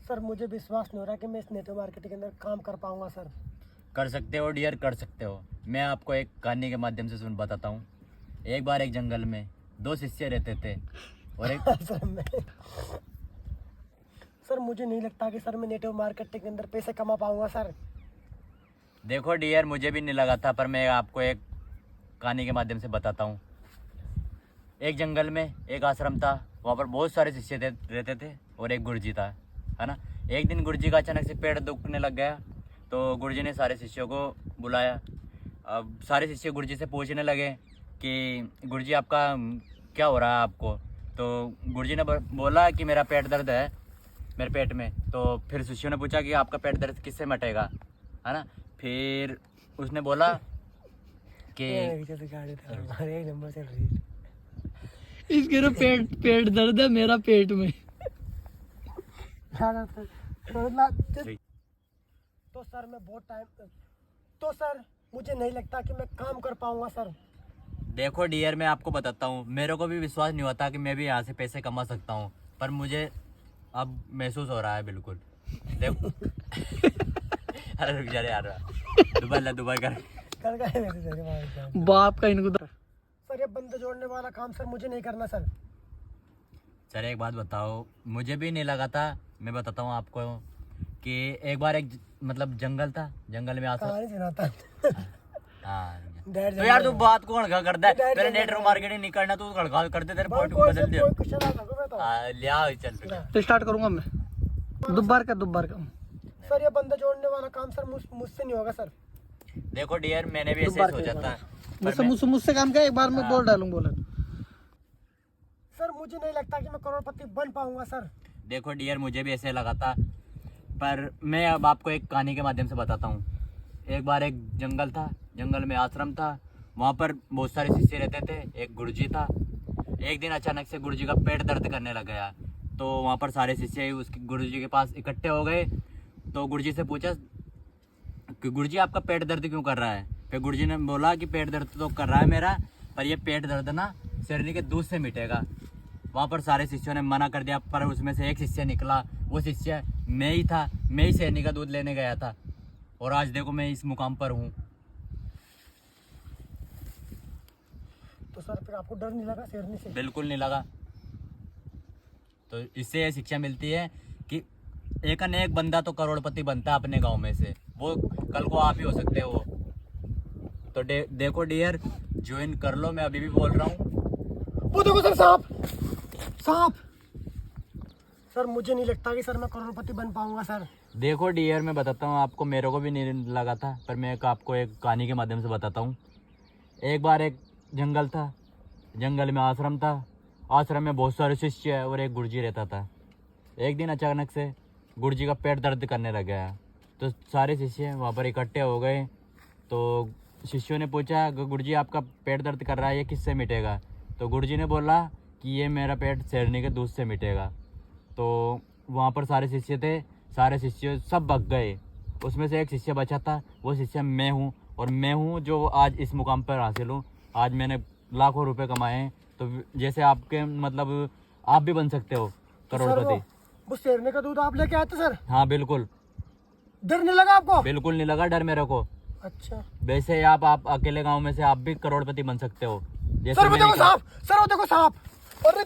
Sir मुझे विश्वास नहीं हो रहा कि मैं इस नेटवर्क मार्केटिंग के अंदर काम कर पाऊंगा सर। कर सकते हो डियर, कर सकते हो। मैं आपको एक कहानी के माध्यम से सुन बताता हूँ। एक बार एक जंगल में दो शिष्य रहते थे और एक सर मुझे नहीं लगता कि सर मैं नेटवर्क मार्केटिंग के अंदर पैसे कमा पाऊंगा सर। देखो डियर, मुझे भी नहीं लगा था, पर मैं आपको एक कहानी के माध्यम से बताता हूँ। एक जंगल में एक आश्रम था, वहाँ पर बहुत सारे शिष्य रहते थे और एक गुरुजी था, है ना। एक दिन गुरुजी का अचानक से पेट दुखने लग गया, तो गुरुजी ने सारे शिष्यों को बुलाया। अब सारे शिष्य गुरुजी से पूछने लगे कि गुरुजी आपका क्या हो रहा है आपको। तो गुरुजी ने बोला कि मेरा पेट दर्द है मेरे पेट में। तो फिर शिष्यों ने पूछा कि आपका पेट दर्द किससे मटेगा, है ना। फिर उसने बोला कि एक नंबर चल रही है। इसके तो पेट दर्द है मेरा पेट में। तो सर मैं बहुत टाइम तो सर मुझे नहीं लगता कि मैं काम कर पाऊंगा सर। देखो डियर, मैं आपको बताता हूँ, मेरे को भी विश्वास नहीं होता कि मैं भी यहाँ से पैसे कमा सकता हूँ, पर मुझे अब महसूस हो रहा है बिल्कुल। देखो अरे रुक जा रे यार, दुबई कर। कर का है मेरे तेरे भाई। बाप का इनको सर ये बंदे जोड़ने वाला काम सर मुझे नहीं करना सर। सर एक बात बताओ, मुझे भी नहीं लगा था। मैं बताता हूँ आपको कि एक बार एक मतलब जंगल था, जंगल में कहानी सुनाता हाँ। डैड तो यार तू बात को खड़खा करता है, तेरे नेटवर्क मार्केटिंग नहीं करना, तू खड़खा करते, तेरे पॉइंट को बदल दियो। लिया चल तो स्टार्ट करूंगा मैं। दोबार का सर ये बंदे जोड़ने वाला काम सर मुझसे नहीं होगा सर। देखो डियर, मैंने भी ऐसे सोचा था, पर मुझसे काम क्या, एक बार में बोल डालूंगा बोला। सर मुझे नहीं लगता कि मैं करोड़पति बन पाऊंगा सर। देखो डियर, मुझे भी ऐसे लगा था, पर मैं अब आपको एक कहानी के माध्यम से बताता हूँ। एक बार एक जंगल था, जंगल में आश्रम था, वहाँ पर बहुत सारे शिष्य रहते थे, एक गुरुजी था। एक दिन अचानक से गुरुजी का पेट दर्द करने लग गया, तो वहाँ पर सारे शिष्य उसके गुरुजी के पास इकट्ठे हो गए। तो गुरुजी से पूछा कि गुरुजी आपका पेट दर्द क्यों कर रहा है। फिर गुरुजी ने बोला कि पेट दर्द तो कर रहा है मेरा, पर ये पेट दर्द ना शेरनी के दूध से मिटेगा। वहाँ पर सारे शिष्यों ने मना कर दिया, पर उसमें से एक शिष्य निकला, वो शिष्य मैं ही था। मैं ही शेरनी का दूध लेने गया था, और आज देखो मैं इस मुकाम पर हूँ। तो सर फिर आपको डर नहीं लगा शेरनी से? बिल्कुल नहीं लगा। तो इससे ये शिक्षा मिलती है कि एक न एक बंदा तो करोड़पति बनता है अपने गांव में से, वो कल को आप ही हो सकते हो। तो देखो डियर, ज्वाइन कर लो, मैं अभी भी बोल रहा हूँ। वो देखो सर, सांप। सर मुझे नहीं लगता कि सर मैं करोड़पति बन पाऊंगा सर। देखो डियर, मैं बताता हूँ आपको, मेरे को भी नहीं लगा था, पर मैं आपको एक कहानी के माध्यम से बताता हूँ। एक बार एक जंगल था, जंगल में आश्रम था, आश्रम में बहुत सारे शिष्य और एक गुरुजी रहता था। एक दिन अचानक से गुरुजी का पेट दर्द करने लग गया, तो सारे शिष्य वहाँ पर इकट्ठे हो गए। तो शिष्यों ने पूछा कि गुरुजी आपका पेट दर्द कर रहा है, ये किससे मिटेगा। तो गुरुजी ने बोला कि ये मेरा पेट शेरनी के दूध से मिटेगा। तो वहाँ पर सारे शिष्य थे, सारे शिष्य सब भाग गए। उसमें से एक शिष्य बचा था, वो शिष्य मैं हूँ, और मैं हूँ जो आज इस मुकाम पर हासिल हूँ। आज मैंने लाखों रुपए कमाए हैं, तो जैसे आपके मतलब आप भी बन सकते हो करोड़पति। वो शेरनी का दूध आप लेके आए थे सर? हाँ बिल्कुल। डर नहीं लगा आपको? बिल्कुल नहीं लगा डर मेरे को। अच्छा, वैसे आप अकेले गांव में से आप भी करोड़पति बन सकते हो, जैसे सर वो मैंने देखो किया। सांप, सर वो देखो सांप। अरे